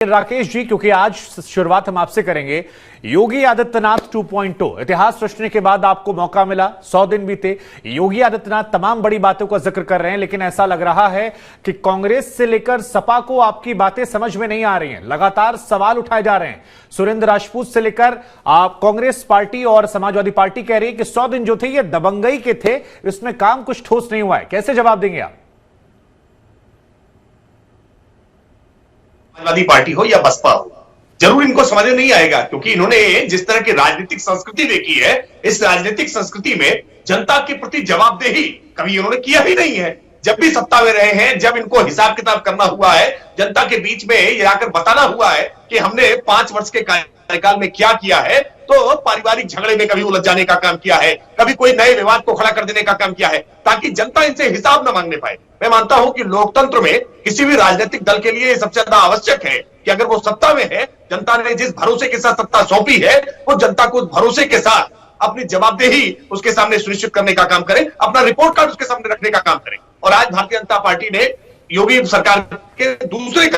राकेश जी, क्योंकि आज शुरुआत हम आपसे करेंगे योगी आदित्यनाथ 2.0। इतिहास रचने के बाद आपको मौका मिला, 100 दिन बीते। योगी आदित्यनाथ तमाम बड़ी बातों का जिक्र कर रहे हैं, लेकिन ऐसा लग रहा है कि कांग्रेस से लेकर सपा को आपकी बातें समझ में नहीं आ रही हैं। लगातार सवाल उठाए जा रहे हैं। सुरेंद्र राजपूत से लेकर आप कांग्रेस पार्टी और समाजवादी पार्टी कह रही है कि 100 दिन जो थे ये दबंगई के थे, इसमें काम कुछ ठोस नहीं हुआ है। कैसे जवाब देंगे आप? समाजवादी पार्टी हो या बसपा हो, जरूर इनको समझ में नहीं आएगा, क्योंकि इन्होंने जिस तरह की राजनीतिक संस्कृति देखी है, इस राजनीतिक संस्कृति में जनता के प्रति जवाबदेही कभी इन्होंने किया ही नहीं है। जब भी सत्ता में रहे हैं, जब इनको हिसाब किताब करना हुआ है, जनता के बीच में ये आकर बताना हुआ है कि हमने 5 वर्ष के कार्यकाल में क्या किया है, तो पारिवारिक झगड़े में कभी उलझ जाने का काम किया है, कभी कोई नए विवाद को खड़ा कर देने का काम किया है, ताकि जनता इनसे हिसाब न मांगने पाए। मैं मानता हूं कि लोकतंत्र में किसी भी राजनीतिक दल के लिए सबसे ज्यादा आवश्यक है कि अगर वो सत्ता में है, जनता ने जिस भरोसे के साथ सत्ता सौंपी है, वो जनता को उस भरोसे के साथ अपनी जवाबदेही उसके सामने सुनिश्चित करने का काम करें, अपना रिपोर्ट कार्ड उसके सामने रखने का काम करें। और आज भारतीय जनता पार्टी ने योगी सरकार के दूसरे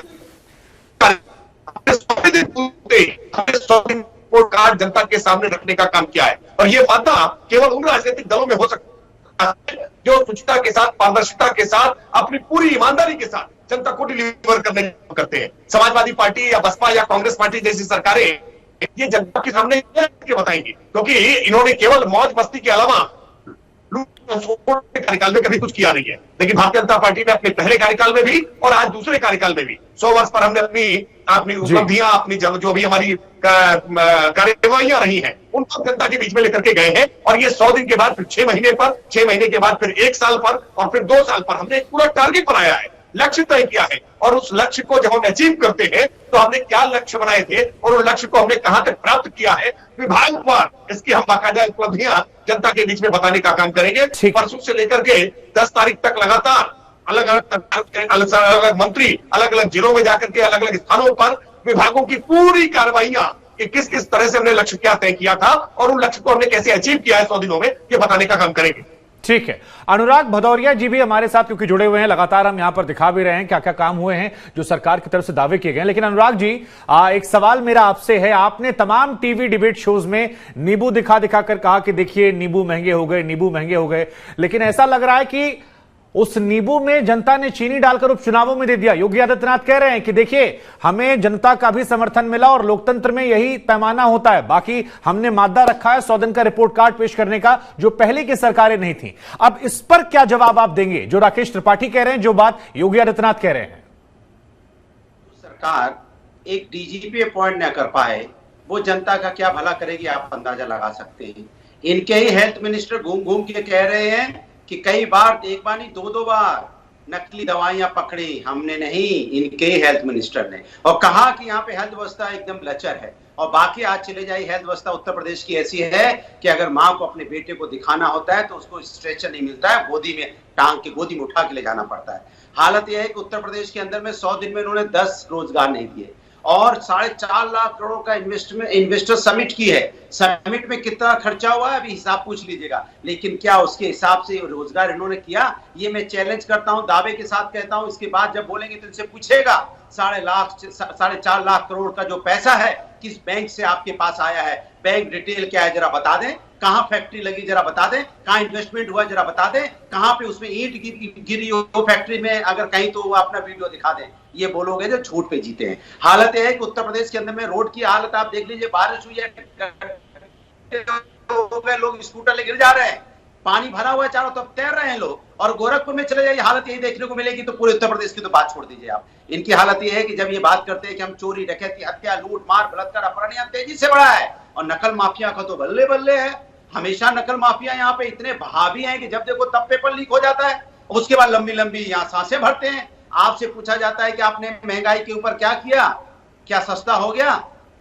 रिपोर्ट कार्ड जनता के सामने रखने का काम किया है। और ये वादा केवल उन राजनीतिक दलों में हो सकता है जो शुचिता के साथ, पारदर्शिता के साथ, अपनी पूरी ईमानदारी के साथ जनता को डिलीवर करने करते हैं। समाजवादी पार्टी या बसपा या कांग्रेस पार्टी जैसी सरकारें ये जनता के सामने क्या बताएंगी, क्योंकि इन्होंने केवल मौज मस्ती के अलावा कार्यकाल में कभी कुछ किया नहीं है। लेकिन भारतीय जनता पार्टी ने अपने पहले कार्यकाल में भी और आज दूसरे कार्यकाल में भी 100 वर्ष पर हमने अपनी उपलब्धियां, अपनी जो भी हमारी कार्यवाहियां रही हैं, उनको जनता के बीच में लेकर के गए हैं। और ये 100 दिन के बाद फिर 6 महीने पर, 6 महीने के बाद फिर 1 साल पर और फिर 2 साल पर हमने एक पूरा टारगेट बनाया है, लक्ष्य तय किया है। और उस लक्ष्य को जब हम अचीव करते हैं तो हमने क्या लक्ष्य बनाए थे और उस लक्ष्य को हमने कहां तक प्राप्त किया है, विभाग पर इसकी हम बाकायदा उपलब्धियां जनता के बीच में बताने का काम करेंगे। परसों से लेकर के 10 तारीख तक लगातार अलग अलग मंत्री अलग अलग जिलों में जाकर के अलग अलग स्थानों पर विभागों की पूरी कार्रवाइयां कि किस किस तरह से हमने लक्ष्य क्या तय किया था और उन लक्ष्य को हमने कैसे अचीव किया है 100 दिनों में, ये बताने का काम करेंगे। ठीक है। अनुराग भदौरिया जी भी हमारे साथ क्योंकि जुड़े हुए हैं, लगातार हम यहां पर दिखा भी रहे हैं क्या क्या काम हुए हैं जो सरकार की तरफ से दावे किए गए। लेकिन अनुराग जी, एक सवाल मेरा आपसे है। आपने तमाम टीवी डिबेट शोज में नींबू दिखा दिखा कर कहा कि देखिए नींबू महंगे हो गए, नींबू महंगे हो गए, लेकिन ऐसा लग रहा है कि उस नींबू में जनता ने चीनी डालकर उपचुनावों में दे दिया। योगी आदित्यनाथ कह रहे हैं कि देखिए हमें जनता का भी समर्थन मिला और लोकतंत्र में यही पैमाना होता है, बाकी हमने मादा रखा है 100 दिन का रिपोर्ट कार्ड पेश करने का, जो पहले की सरकारें नहीं थी। अब इस पर क्या जवाब आप देंगे, जो राकेश त्रिपाठी कह रहे हैं, जो बात योगी आदित्यनाथ कह रहे हैं? सरकार एक डीजीपी अपॉइंट न कर पाए, वो जनता का क्या भला करेगी, आप अंदाजा लगा सकते हैं। इनके ही हेल्थ मिनिस्टर घूम घूम के कह रहे हैं कि कई बार, एक बार नहीं 2-2 बार नकली दवाइयां पकड़ी, हमने नहीं, इनके हेल्थ मिनिस्टर ने, और कहा कि यहाँ पे हेल्थ व्यवस्था एकदम लचर है। और बाकी आज चले जाए, हेल्थ व्यवस्था उत्तर प्रदेश की ऐसी है कि अगर माँ को अपने बेटे को दिखाना होता है तो उसको स्ट्रेचर नहीं मिलता है, गोदी में टांग के गोदी में उठा के ले जाना पड़ता है। हालत यह है कि उत्तर प्रदेश के अंदर में 100 दिन में इन्होंने 10 रोजगार नहीं दिए और 4.5 लाख करोड़ का इन्वेस्टर समिट की है। समिट में कितना खर्चा हुआ है अभी हिसाब पूछ लीजिएगा, लेकिन क्या उसके हिसाब से रोजगार इन्होंने किया, ये मैं चैलेंज करता हूं, दावे के साथ कहता हूं। इसके बाद जब बोलेंगे तो इनसे पूछेगा 4.5 लाख करोड़ का जो पैसा है किस बैंक से आपके पास आया है, बैंक डिटेल क्या है जरा बता दें, कहां फैक्ट्री लगी जरा बता दें, कहां इन्वेस्टमेंट हुआ जरा बता दें, कहां पे उसमें ईंट गिरी हो फैक्ट्री में, अगर कहीं तो वो अपना वीडियो दिखा दें। ये बोलोगे जो झूठ पे जीते हैं। हालत यह है कि उत्तर प्रदेश के अंदर में रोड की हालत आप देख लीजिए, बारिश हुई है, लोग स्कूटर लेकर गिर जा रहे हैं, पानी भरा हुआ है चारों तरफ, तैर रहे हैं लोग। और गोरखपुर में चले जाइए, हालत यही देखने को मिलेगी। तो पूरे उत्तर प्रदेश की तो बात छोड़ दीजिए आप, इनकी हालत यह है कि जब ये बात करते हैं कि हम चोरी, डकैती, हत्या, लूट मार, बलात्कार, अपहरण यहाँ तेजी से बढ़ा है, और नकल माफिया का तो बल्ले बल्ले है। हमेशा नकल माफिया यहाँ पे इतने भावी हैं कि जब देखो तब पेपर लीक हो जाता है, उसके बाद लंबी लंबी यहाँ सांसें भरते हैं। आपसे पूछा जाता है कि आपने महंगाई के ऊपर क्या किया, क्या सस्ता हो गया,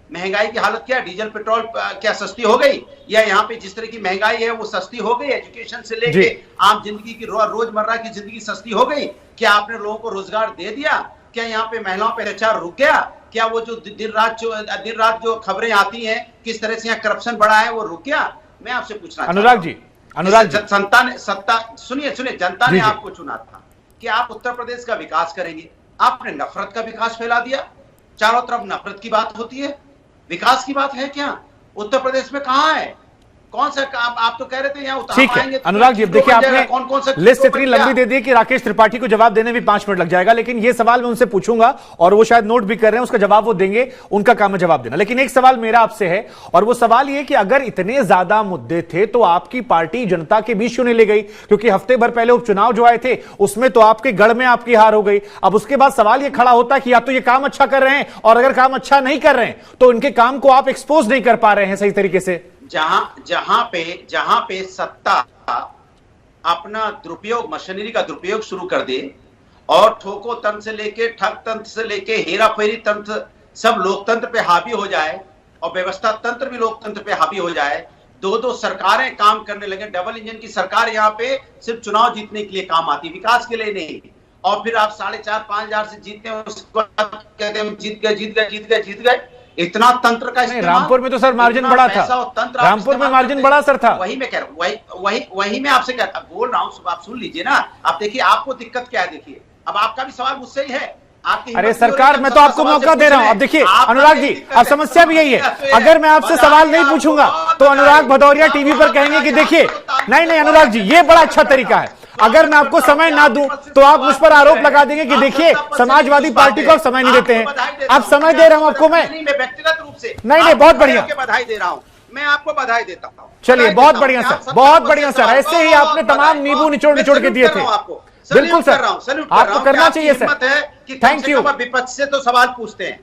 महंगाई की हालत क्या, डीजल पेट्रोल क्या सस्ती हो गई, या यहाँ पे जिस तरह की महंगाई है वो सस्ती हो गई, एजुकेशन से लेके आम जिंदगी की रोजमर्रा की जिंदगी सस्ती हो गई, क्या आपने लोगों को रोजगार दे दिया, क्या यहाँ पे महिलाओं पे अत्याचार रुक गया, क्या वो जो दिन रात जो खबरें आती हैं किस तरह से यहाँ करप्शन बढ़ा है वो रुक गया? मैं आपसे पूछना अनुराग जी, सुनिए, जनता ने आपको चुना था कि आप उत्तर प्रदेश का विकास करेंगे, आपने नफरत का विकास फैला दिया। चारों तरफ नफरत की बात होती है, विकास की बात है क्या? उत्तर प्रदेश में कहां है? कौन सा काम? आप तो कह रहे थे यहाँ ठीक है अनुराग जी, देखिए आपने लिस्ट इतनी लंबी दे दी कि राकेश त्रिपाठी को जवाब देने में 5 मिनट लग जाएगा, लेकिन ये सवाल मैं उनसे पूछूंगा और वो शायद नोट भी कर रहे हैं, उसका जवाब वो देंगे, उनका काम है जवाब देना। लेकिन एक सवाल मेरा आपसे है, और वो सवाल ये कि अगर इतने ज्यादा मुद्दे थे तो आपकी पार्टी जनता के बीच क्यों नहीं ले गई? क्योंकि हफ्ते भर पहले उपचुनाव जो आए थे उसमें तो आपके गढ़ में आपकी हार हो गई। अब उसके बाद सवाल यह खड़ा होता है कि या तो ये काम अच्छा कर रहे हैं, और अगर काम अच्छा नहीं कर रहे हैं तो इनके काम को आप एक्सपोज नहीं कर पा रहे हैं सही तरीके से। जहां पे सत्ता अपना दुरुपयोग, मशीनरी का दुरुपयोग शुरू कर दे और ठोको तंत्र से लेके ठग तंत्र से लेके हेरा फेरी तंत्र सब लोकतंत्र पे हावी हो जाए और व्यवस्था तंत्र भी लोकतंत्र पे हावी हो जाए, दो सरकारें काम करने लगे, डबल इंजन की सरकार यहाँ पे सिर्फ चुनाव जीतने के लिए काम आती, विकास के लिए नहीं। और फिर आप 4,500-5,000 से जीतते हैं, उसके बाद कहते हैं जीत गए। इतना तंत्र का नहीं, रामपुर में तो सर मार्जिन बड़ा था, रामपुर में मार्जिन बड़ा सर था। वही मैं कह रहा हूँ, वही मैं आपसे बोल रहा हूँ, आप सुन लीजिए ना। आप देखिए आपको दिक्कत क्या है, देखिए अब आपका भी सवाल मुझसे ही है। अरे सरकार, मैं तो आपको मौका दे रहा हूं। अब देखिए अनुराग जी, अब समस्या भी यही है, अगर मैं आपसे सवाल नहीं पूछूंगा तो अनुराग भदौरिया टीवी पर कहेंगे कि देखिए नहीं अनुराग जी, ये बड़ा अच्छा तरीका है, अगर मैं आपको समय ना दूं तो आप मुझ पर आरोप लगा देंगे कि देखिए समाजवादी पार्टी को आप समय नहीं देते हैं। अब समय दे रहा हूं आपको मैं व्यक्तिगत रूप से। नहीं, बहुत बढ़िया, बधाई दे रहा हूं, मैं आपको बधाई देता हूं। चलिए बहुत बढ़िया सर, बहुत बढ़िया सर, ऐसे ही आपने तमाम नींबू निचोड़ के दिए थे। बिल्कुल सर, आपको करना चाहिए सर। Thank you. विपक्ष से तो सवाल पूछते हैं।